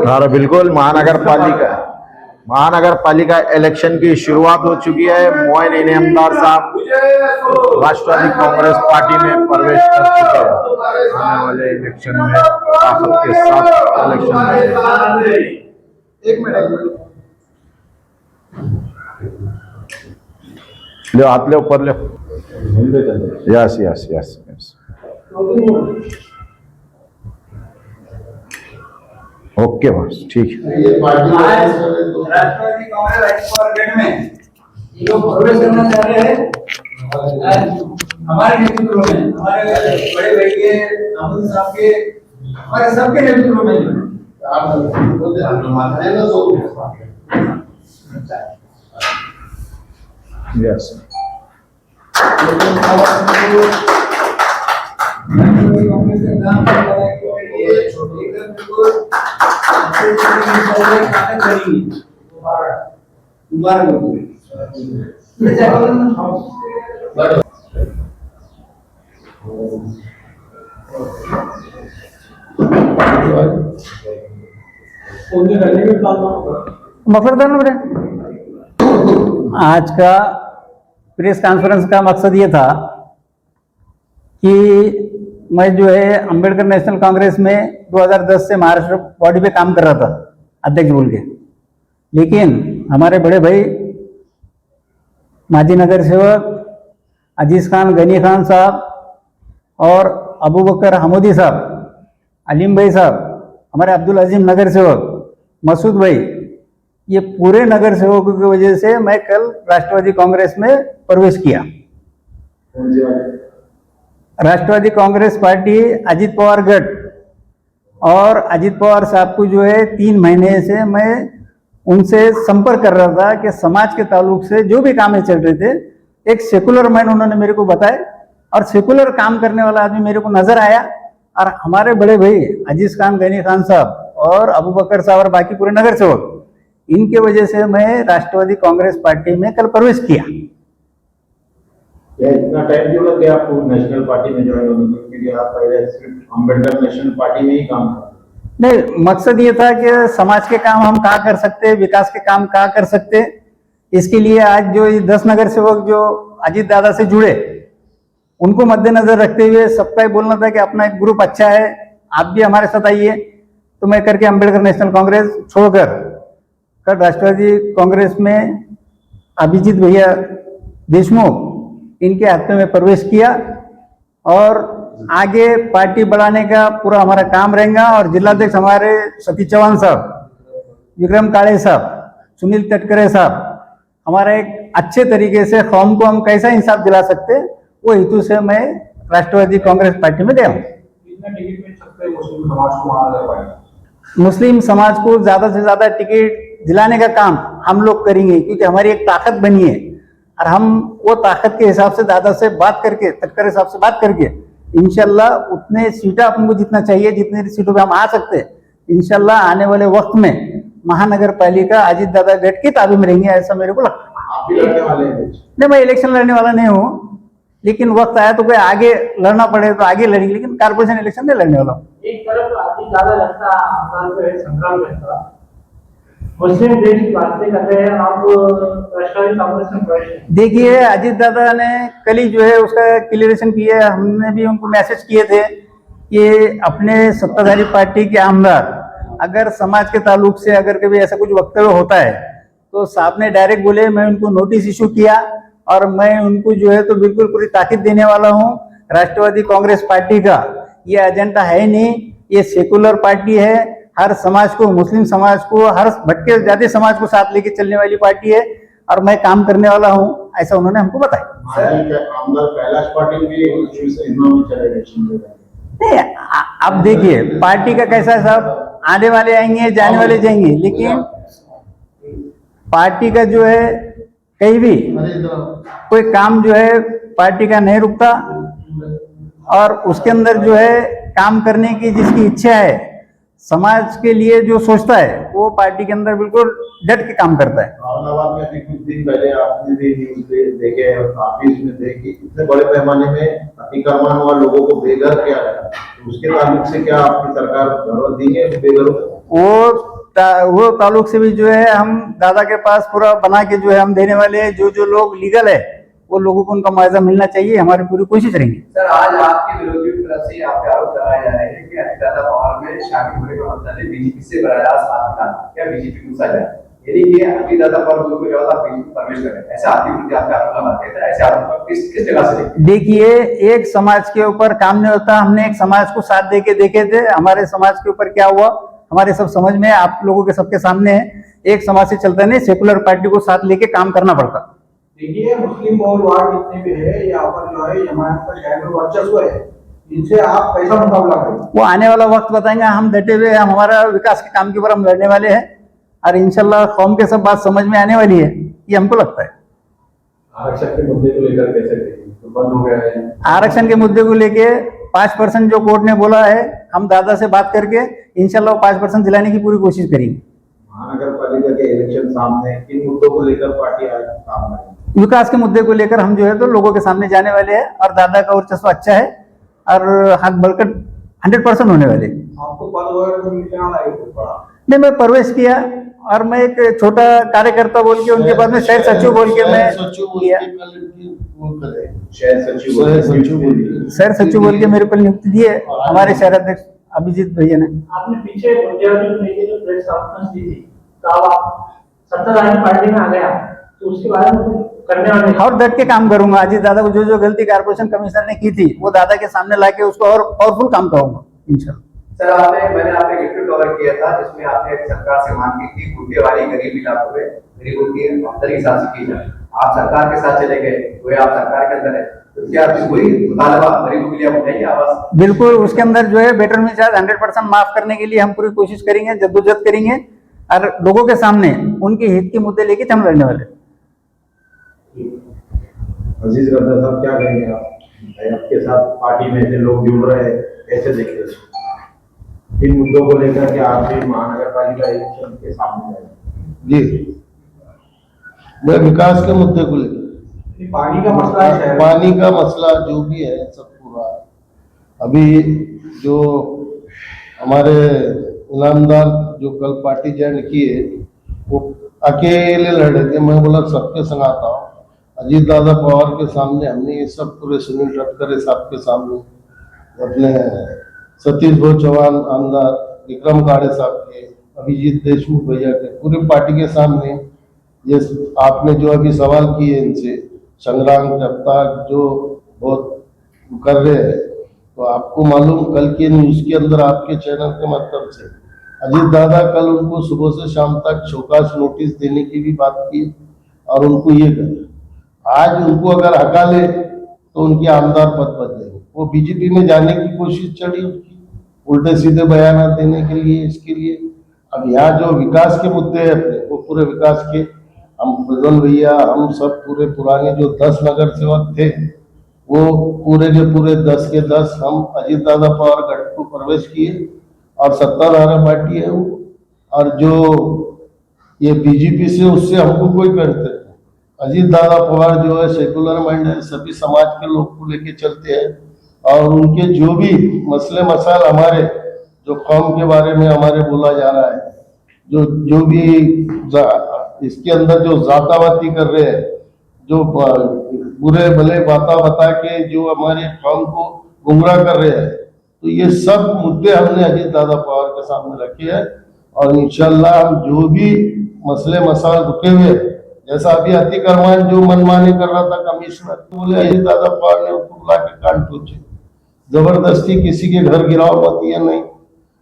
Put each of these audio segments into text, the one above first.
हाँ बिल्कुल। महानगर पालिका इलेक्शन की शुरुआत हो चुकी है। मोइन इनामदार साहब राष्ट्रवादी कांग्रेस पार्टी में प्रवेश कर चुके हैं। आने वाले इलेक्शन में ताकत के साथ इलेक्शन में ले हाथ ले ऊपर ले। Yes yes yes yes okay बस ठीक है। राष्ट्रवादी कांग्रेस गठ में ये लोग प्रवेश करना चाह रहे हैं। हमारे नेतृत्व में, हमारे बड़े भाई के, अमित साहब के, हमारे सबके नेतृत्व में यस आज का प्रेस कॉन्फ्रेंस का मकसद ये था कि मैं जो है अंबेडकर नेशनल कांग्रेस में 2010 से महाराष्ट्र बॉडी पे काम कर रहा था, अध्यक्ष बोल के। लेकिन हमारे बड़े भाई माजी नगर सेवक अजीज खान गनी खान साहब और अबू बकर हमूदी साहब, अलीम भाई साहब, हमारे अब्दुल अजीम नगर सेवक, मसूद भाई, ये पूरे नगर सेवकों की वजह से मैं कल राष्ट्रवादी कांग्रेस में प्रवेश किया। राष्ट्रवादी कांग्रेस पार्टी अजीत पवार गढ़ और अजीत पवार साहब को जो है 3 महीने से मैं उनसे संपर्क कर रहा था कि समाज के ताल्लुक से जो भी काम चल रहे थे, एक सेकुलर मैन उन्होंने मेरे को बताया और सेकुलर काम करने वाला आदमी मेरे को नजर आया। और हमारे बड़े भाई अजीज खान गनी खान साहब और अबू बकर साहब और बाकी पूरे नगर सेवक, इनके वजह से मैं राष्ट्रवादी कांग्रेस पार्टी में कल प्रवेश किया। इतना टाइम क्यों लग गया आपको नेशनल पार्टी में ज्वाइन होने में? क्योंकि आप पहले सिर्फ अम्बेडकर नेशनल पार्टी में ही काम करते। नहीं, मकसद ये था कि समाज के काम हम कहाँ कर सकते, विकास के काम कहाँ कर सकते, इसके लिए आज जो 10 नगर सेवक जो अजीत दादा से जुड़े, उनको मद्देनजर रखते हुए सबका ही बोलना था कि अपना एक ग्रुप अच्छा है, आप भी हमारे साथ आइए। तो मैं करके अम्बेडकर नेशनल कांग्रेस छोड़कर कल राष्ट्रवादी कांग्रेस में अभिजीत भैया देशमुख, इनके हाथ में प्रवेश किया और आगे पार्टी बढ़ाने का पूरा हमारा काम रहेगा। और जिलाध्यक्ष हमारे सतीश चौहान साहब, विक्रम काले साहब, सुनील तटकरे साहब, हमारा एक अच्छे तरीके से कौम को हम कैसा इंसाफ दिला सकते, वो हेतु से मैं राष्ट्रवादी कांग्रेस पार्टी में गया हूँ। मुस्लिम समाज को ज्यादा से ज्यादा टिकट दिलाने का काम हम लोग करेंगे, क्योंकि हमारी एक ताकत बनी है और हम वो ताकत के हिसाब से दादा से बात करके, तटकरे साहब से बात करके इंशाल्लाह उतने सीटें अपन को जितना चाहिए, जितने सीटों पे हम आ सकते हैं, इंशाल्लाह आने वाले वक्त में महानगर पालिका अजीत दादा गढ़ की ताबे में रहेंगे, ऐसा मेरे को लगता है। आप भी लड़ने वाले हैं? नहीं, मैं इलेक्शन लड़ने वाला नहीं हूँ, लेकिन वक्त आया तो कोई आगे लड़ना पड़े तो आगे लड़ेंगे, लेकिन कारपोरेशन इलेक्शन नहीं लड़ने वाला हूँ। एक तरफ अजीत दादा लगता संग्राम रहता, मुस्लिम देश की बातें कर रहे हैं, आप राष्ट्रवादी कांग्रेस में प्रवेश। देखिए, अजीत दादा ने कल ही जो है उसका क्लियरेशन किया है, हमने भी उनको मैसेज किए थे कि अपने सत्ताधारी पार्टी के आमदार अगर समाज के ताल्लुक से अगर कभी ऐसा कुछ वक्तव्य होता है तो साहब ने डायरेक्ट बोले, मैं उनको नोटिस इशू किया और मैं उनको जो है तो बिल्कुल पूरी ताकीद देने वाला हूँ। राष्ट्रवादी कांग्रेस पार्टी का ये एजेंडा है नहीं, ये सेकुलर पार्टी है, हर समाज को, मुस्लिम समाज को, हर भटके जाति समाज को साथ लेके चलने वाली पार्टी है और मैं काम करने वाला हूँ, ऐसा उन्होंने हमको बताया। नहीं, अब देखिए पार्टी का कैसा है साहब, आने वाले आएंगे, जाने वाले जाएंगे, लेकिन पार्टी का जो है कहीं भी कोई काम जो है पार्टी का नहीं रुकता और उसके अंदर जो है काम करने की जिसकी इच्छा है, समाज के लिए जो सोचता है वो पार्टी के अंदर बिल्कुल डट के काम करता है। औरंगाबाद में अभी कुछ दिन पहले आपने भी न्यूज देखे और काफी इसमें देखे इतने बड़े पैमाने में अतिक्रमण हुआ, लोगों को बेघर किया गया, तो उसके ताल्लुक से क्या आपकी सरकार जरूरत दी है बेघरों को? वो ताल्लुक से भी जो है हम दादा के पास पूरा बना के जो है हम देने वाले हैं। जो लोग लीगल है वो लोगों को उनका मुआवजा मिलना चाहिए, हमारी पूरी कोशिश रहेंगी। सर आज आपके विरोधियों की तरफ से यहाँ पे आरोप लगाए जा रहे हैं कि अजित पवार में शामिल होने का मतलब है बीजेपी से बराबर हाथ था या बीजेपी घुसा जाए, यानी कि अजित पवार को जो था बीजेपी प्रवेश करे, ऐसा आपकी विरुद्ध आपके आरोप लगाते हैं। ऐसे आरोप किस जगह से? देखिए, एक समाज के ऊपर काम नहीं होता। हमने एक समाज को साथ दे के देखे थे, हमारे समाज के ऊपर क्या हुआ हमारे सब समझ में, आप लोगों के सबके सामने है। एक समाज से चलता नहीं, सेकुलर पार्टी को साथ लेके काम करना पड़ता। देखिए, मुस्लिम बहुल वार्ड जितने भी है यहाँ पर जो है जमात का शहर में वर्चस्व है, इनसे आप कैसा मुकाबला करेंगे? वो आने वाला वक्त बताएंगे। हम डटे हुए, हम हमारा विकास के काम के ऊपर हम लड़ने वाले हैं और इंशाल्लाह कौम के सब बात समझ में आने वाली है, ये हमको लगता है। आरक्षण के मुद्दे को लेकर कैसे तो बंद हो गया है? आरक्षण के मुद्दे को लेके 5% जो कोर्ट ने बोला है, हम दादा से बात करके इंशाल्लाह 5% दिलाने की पूरी कोशिश करेंगे। महानगर पालिका के इलेक्शन सामने किन मुद्दों को लेकर पार्टी आज काम करेगी? विकास के मुद्दे को लेकर हम जो है तो लोगों के सामने जाने वाले हैं और दादा का वर्चस्व अच्छा है और हाथ बढ़कर 100% होने वाले। आपको पद वगैरह तो मिलने वाला है बहुत बड़ा। नहीं, मैं प्रवेश किया और मैं एक छोटा कार्यकर्ता बोल के उनके बाद में शहर सचिव बोल के मैं किया। शहर सचिव बोल के मेरे को नियुक्ति दी है हमारे शहर अध्यक्ष अभिजीत भैया ने। आपने पीछे लेके जो प्रेस कॉन्फ्रेंस दी थी, तो आप सत्ताधारी पार्टी में आ गया, तो उसके बारे में कुछ करने वाले? और डट के काम करूंगा। अजीत दादा को जो गलती कारपोरेशन कमिश्नर ने की थी वो दादा के सामने लाके उसको और पावरफुल काम करूंगा इंशाल्लाह। सर मैंने आपने इंटरव्यू कवर किया था जिसमें आपने सरकार से मांग की थी बूटे वाली गरीब इलाकों में गरीबों की आमदनी के हिसाब से की जाए। आप सरकार के साथ चले गए, वो आप सरकार के अंदर है, तो क्या वही मुतालबा गरीबों के लिए आप उठाइए आवाज? बिल्कुल, उसके अंदर जो है बेटर में चार्ज 100% माफ करने के लिए हम पूरी कोशिश करेंगे, जद्दोजहद करेंगे और लोगों के सामने उनके हित के मुद्दे लेके हम लड़ने वाले। अजीज रजा साहब क्या कहेंगे आप? आपके साथ पार्टी में ऐसे लोग जुड़ रहे हैं, कैसे देखते हैं इन मुद्दों को लेकर के आप भी महानगर पालिका इलेक्शन के सामने आए? जी, मैं विकास के मुद्दे को लेकर, पानी का मसला है शहर में। पानी का मसला जो भी है सब पूरा अभी जो हमारे इनामदार जो कल पार्टी ज्वाइन किए वो अकेले लड़ रहे थे। मैं बोला सबके संग आता हूँ। अजीत दादा पवार के सामने हमने ये सब पूरे सुनील तटकरे साहब के सामने, अपने सतीश भाऊ चौहान आमदार, विक्रम काड़े साहब के, अभिजीत देशमुख भैया के, पूरी पार्टी के सामने ये आपने जो अभी सवाल किए इनसे संग्राम जगताप जो बहुत कर रहे हैं, तो आपको मालूम कल के न्यूज के अंदर आपके चैनल के माध्यम से अजीत दादा कल उनको सुबह से शाम तक शोकास नोटिस देने की भी बात की और उनको ये कर आज उनको अगर हटा ले तो उनके आमदार पद बच जाएंगे। वो बीजेपी में जाने की कोशिश चली उनकी, उल्टे सीधे बयान देने के लिए, इसके लिए। अब यहाँ जो विकास के मुद्दे हैं अपने, वो पूरे विकास के हम फजल भैया हम सब पूरे पुराने जो 10 नगर सेवक थे वो पूरे के पूरे 10 के 10 हम अजीत दादा पवार गठ को प्रवेश किए और सत्ताधारी पार्टी है वो। और जो ये बीजेपी से उससे हमको कोई करते नहीं। अजीत दादा पवार जो है सेकुलर माइंड है, सभी समाज के लोग को लेके चलते हैं और उनके जो भी मसले मसाल हमारे जो कौम के बारे में हमारे बोला जा रहा है, जो भी इसके अंदर जो जातावाती कर रहे हैं, जो बुरे भले बाता बता के जो हमारे कौम को गुमराह कर रहे हैं, तो ये सब मुद्दे हमने अजीत दादा पवार के सामने रखे हैं और इंशाल्लाह हम जो भी मसले मसाल रुके हुए, जैसा अभी अतिक्रमण जो मनमानी कर रहा था कमिश्नर, बोले अजीत दादा पवार ने उसको बुला के कान पूछे, जबरदस्ती किसी के घर गिराव मत, ये नहीं।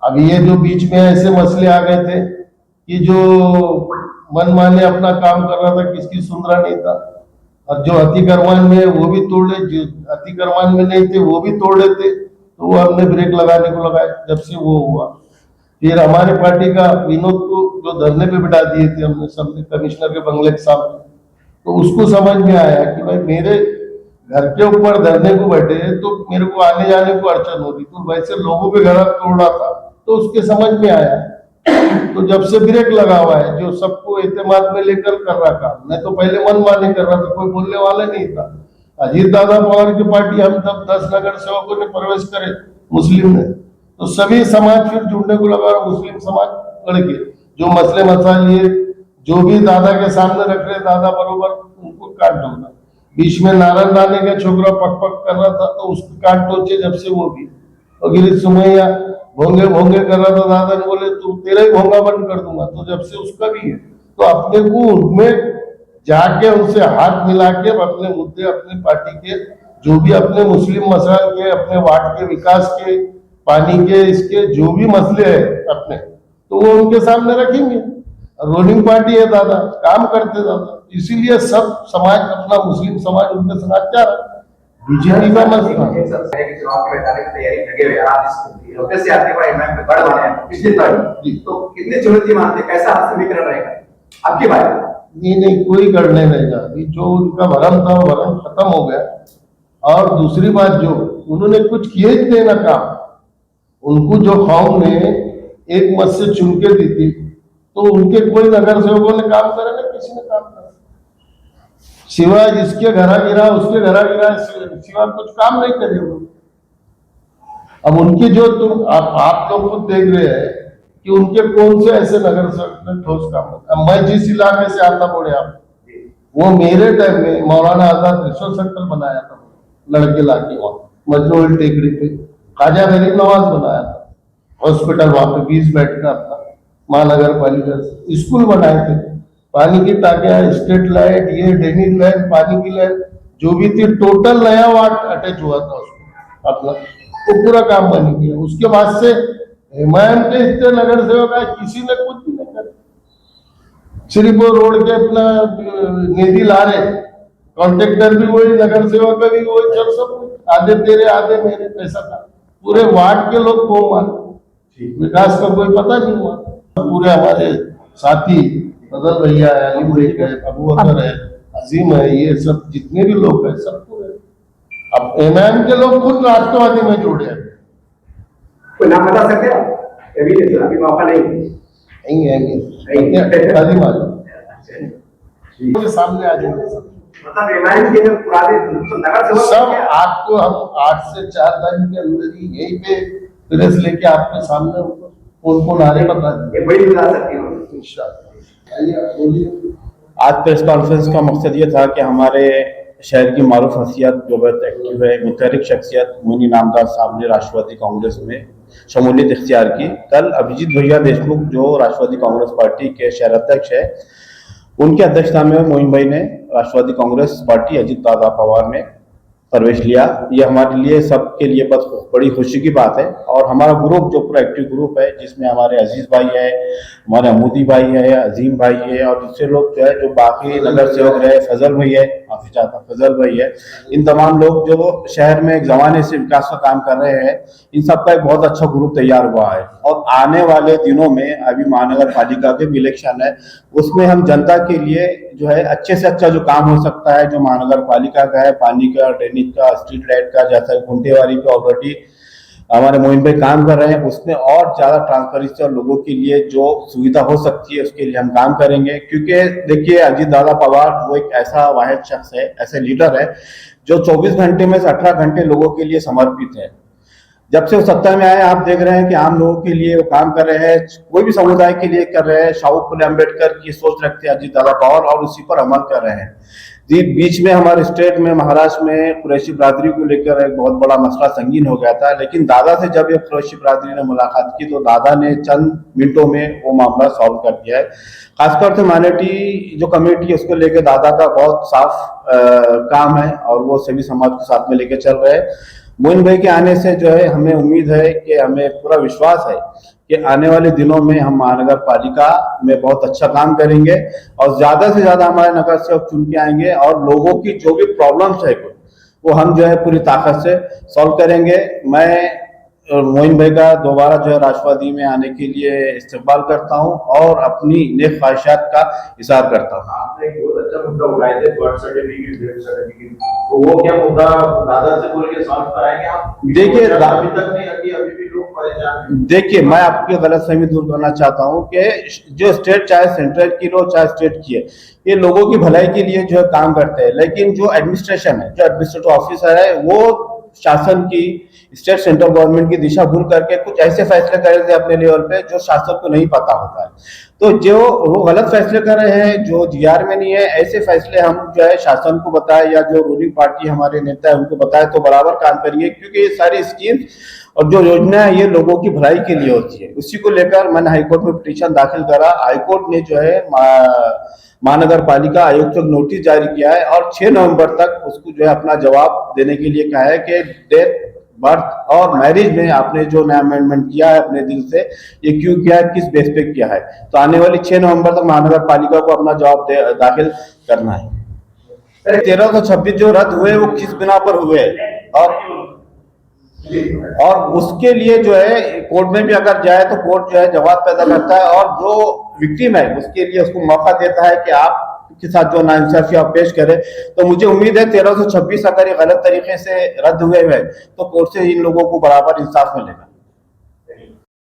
अब ये जो बीच में ऐसे मसले आ गए थे कि जो मनमाने अपना काम कर रहा था, किसकी सुन रहा नहीं था, और जो अतिक्रमण में वो भी तोड़ रहे, जो अतिक्रमण में नहीं थे वो भी तोड़ रहे थे, तो वो हमने ब्रेक लगाने को लगाया। जब से वो हुआ फिर हमारे पार्टी का विनोद को जो धरने पे बिठा दिए थे हमने सबने कमिश्नर के बंगले के सामने, तो उसको समझ में आया कि भाई मेरे घर के ऊपर धरने को बैठे तो मेरे को आने जाने को अड़चन होगी, तो वैसे लोगों के घर तोड़ रहा था तो उसके समझ में आया। तो जब से ब्रेक लगा हुआ है, जो सबको एतमाद में लेकर कर रहा काम, मैं तो पहले मनमानी कर रहा था, कोई बोलने वाला नहीं था। अजीत दादा पवार की पार्टी हम तब 10 नगर सेवकों ने प्रवेश करे मुस्लिम ने, तो सभी समाज फिर जुड़ने को लगा और मुस्लिम समाज बढ़ गए। जो मसले मसाइल जो भी दादा के सामने रख रहे, दादा बरोबर उनको काट दूंगा। बीच में नारायण राणे का छोकरा पक पक कर रहा था, तो उसको काट दो, जब से वो भी और सुमैया भोंगे भोंगे कर रहा था, दादा ने बोले तू तेरा ही भोंगा बंद कर दूंगा, तो जब से उसका भी है। तो अपने को उनमें जाके उनसे हाथ मिला के अपने मुद्दे, अपनी पार्टी के जो भी अपने मुस्लिम मसाइल के, अपने वार्ड के विकास के, पानी के, इसके जो भी मसले है अपने, तो वो उनके सामने रखेंगे। रूलिंग पार्टी है दादा, काम करते दादा, इसीलिए सब समाज, अपना मुस्लिम समाज उनके साथ जा रहा है। बीजेपी का मसला एक सब है कि चुनाव के मैदान की तैयारी लगे हुए हैं। आप इस लोकल से आपके पास इमाम में बढ़ रहे हैं पिछली बार, तो कितनी चुनौती मानते हैं, कैसा समीकरण रहेगा आपकी बात? नहीं, कोई करने नहीं जा रही। जो उनका भरम था वो भरम खत्म हो गया। और दूसरी बात, जो उन्होंने कुछ किए ही नहीं ना काम, उनको जो कौम ने एक मत से चुन के दी थी, तो उनके कोई नगर सेवकों ने काम करे ना, किसी ने काम करा, सिवाय जिसके घरा गिरा उसके घरा गिरा, सिवाय कुछ काम नहीं करे वो। अब उनके जो तुम आप लोग खुद देख रहे हैं कि उनके कौन से ऐसे नगर सेवक ने ठोस काम किया। मैं जिस इलाके से आता बोले आप, वो मेरे टाइम में मौलाना आजाद रिसोर्स सेंटर बनाया था, लड़के लाके वहां मजनूल टेकड़ी पे ख्वाजा गरीब नवाज बनाया था, हॉस्पिटल वहां पे 20 बेड का अपना महानगर पालिका स्कूल बनाए थे, पानी की टाकियां, स्ट्रीट लाइट, ये ड्रेनेज लाइन, पानी की लाइन जो भी थी, टोटल नया वार्ड अटैच हुआ था उसको अपना, वो पूरा काम बन गया। उसके बाद से हिमायन के इतने नगर सेवक आए, किसी ने कुछ भी नहीं करा, सिर्फ वो रोड के अपना निधि ला रहे, कॉन्ट्रेक्टर भी वही, नगर सेवक भी वही, चल सब आधे तेरे आधे मेरे, पैसा था। पूरे वार्ड के लोग को मान, विकास का कोई पता नहीं हुआ। पूरे हमारे साथी फजल भैया है, अली मलिक है, अबू बकर है, अजीम है, ये सब जितने भी लोग हैं सबको है। अब एमएम के लोग खुद राष्ट्रवादी में जुड़े हैं। कोई नाम बता सकते हैं आप? अभी मौका नहीं है, सामने आ जाएंगे सब। मतलब एमआईएम के जो पुराने नगर सेवक सब आपको हम 8 से 4 दिन के अंदर ही यहीं पे प्रेस लेके आपके सामने कौन नारे बता देंगे, बड़ी बता सकती हूँ इंशाल्लाह। बोलिए। आज प्रेस कॉन्फ्रेंस का मकसद ये था कि हमारे शहर की मारूफ हसीयत जो बहुत एक्टिव है, मुतहरिक शख्सियत मोइनी इनामदार साहब ने राष्ट्रवादी कांग्रेस में शमूलियत इख्तियार की। कल अभिजीत भैया देशमुख जो राष्ट्रवादी कांग्रेस पार्टी के शहर अध्यक्ष है, उनके अध्यक्षता में मोइन भाई ने राष्ट्रवादी कांग्रेस पार्टी अजीत दादा पवार ने प्रवेश लिया। ये हमारे लिए सबके लिए बहुत बड़ी खुशी की बात है। और हमारा ग्रुप जो पूरा एक्टिव ग्रुप है, जिसमें हमारे अजीज भाई है, हमारे अमूदी भाई है, अजीम भाई है, और दूसरे लोग जो है जो बाकी नगर सेवक रहे, फजल भाई है, माफी चाहता फजल भाई है, इन तमाम लोग जो शहर में एक जमाने से विकास का काम कर रहे हैं, इन सबका एक बहुत अच्छा ग्रुप तैयार हुआ है। और आने वाले दिनों में अभी महानगर पालिका के भी इलेक्शन है, उसमें हम जनता के लिए जो है अच्छे से अच्छा जो काम हो सकता है, जो महानगर पालिका का है, पानी का, ड्रेनेज का, स्ट्रीट लाइट का, जैसा घुंटेवारी पे ऑलरेडी हमारे मोइन भाई काम कर रहे हैं, उसमें और ज्यादा ट्रांसपेरेंसी और लोगों के लिए जो सुविधा हो सकती है उसके लिए हम काम करेंगे। क्योंकि देखिए, अजीत दादा पवार वो एक ऐसा वाहिद शख्स है, ऐसे लीडर है जो 24 घंटे में से 18 घंटे लोगों के लिए समर्पित है। जब से वो सत्ता में आए, आप देख रहे हैं कि आम लोगों के लिए वो काम कर रहे हैं, कोई भी समुदाय के लिए कर रहे हैं। शाहू फुले अम्बेडकर की सोच रखते हैं अजीत दादा पवार, और उसी पर अमल कर रहे हैं जी। बीच में हमारे स्टेट में, महाराष्ट्र में कुरैशी बरादरी को लेकर एक बहुत बड़ा मसला संगीन हो गया था, लेकिन दादा से जब ये कुरैशी बरादरी ने मुलाकात की तो दादा ने चंद मिनटों में वो मामला सॉल्व कर दिया है। खासतौर से माइनॉरिटी जो कमेटी है उसको लेकर दादा का बहुत साफ काम है, और वो सभी समाज को साथ में लेकर चल रहे हैं। मोइन भाई के आने से जो है हमें उम्मीद है कि, हमें पूरा विश्वास है कि आने वाले दिनों में हम महानगर पालिका में बहुत अच्छा काम करेंगे, और ज्यादा से ज्यादा हमारे नगर सेवक चुन के आएंगे, और लोगों की जो भी प्रॉब्लम्स है वो हम जो है पूरी ताकत से सॉल्व करेंगे। मैं मोइन भाई का दोबारा जो है राष्ट्रवादी में आने के लिए इस्तेमाल करता हूं और अपनी नेक ख्वाहिशात का इजहार करता हूं। आपने एक बहुत अच्छा मुद्दा उठाया थे, बर्थ सर्टिफिकेट, डेथ सर्टिफिकेट, तो वो क्या मुद्दा दादा से बोल के सॉल्व कराएंगे आप? देखिए, अभी तक नहीं, अभी भी लोग परेशान हैं। देखिए, मैं आपकी गलतफहमी दूर करना चाहता हूं कि जो स्टेट चाहे सेंट्रल की हो चाहे स्टेट की है, ये लोगों की भलाई के लिए जो है काम करते हैं, लेकिन जो एडमिनिस्ट्रेशन है, जो एडमिनिस्ट्रेटिव ऑफिसर है, वो शासन की, स्टेट सेंट्रल गवर्नमेंट की दिशा भूल करके कुछ ऐसे फैसले कर रहे थे अपने लेवल पे जो शासन को नहीं पता होता है। तो जो वो गलत फैसले कर रहे हैं, जो जीआर में नहीं है, ऐसे फैसले हम जो है शासन को बताए या जो रूलिंग पार्टी हमारे नेता है उनको बताए तो बराबर काम करिए, क्योंकि ये सारी स्कीम्स और जो योजना है ये लोगों की भलाई के लिए होती है। उसी को लेकर मैंने हाईकोर्ट में पिटीशन दाखिल करा। हाईकोर्ट ने जो है महानगर पालिका आयुक्त को नोटिस जारी किया है और 6 नवंबर तक उसको जो है अपना जवाब देने के लिए कहा है कि डेथ, बर्थ और मैरिज में आपने जो नया अमेंडमेंट किया है अपने दिल से, ये क्यों किया है, किस बेस पे किया है। तो आने वाली 6 नवंबर तक महानगर पालिका को अपना जवाब दाखिल करना है। 1326 जो रद्द हुए वो किस बिना पर हुए और उसके लिए जो है कोर्ट में भी अगर जाए तो कोर्ट जो है जवाब पैदा करता है और जो विक्टिम है उसके लिए उसको मौका देता है कि आप के साथ जो नाइंसाफी आप पेश करें। तो मुझे उम्मीद है 1326 अगर ये गलत तरीके से रद्द हुए हैं तो कोर्ट से इन लोगों को बराबर इंसाफ मिलेगा।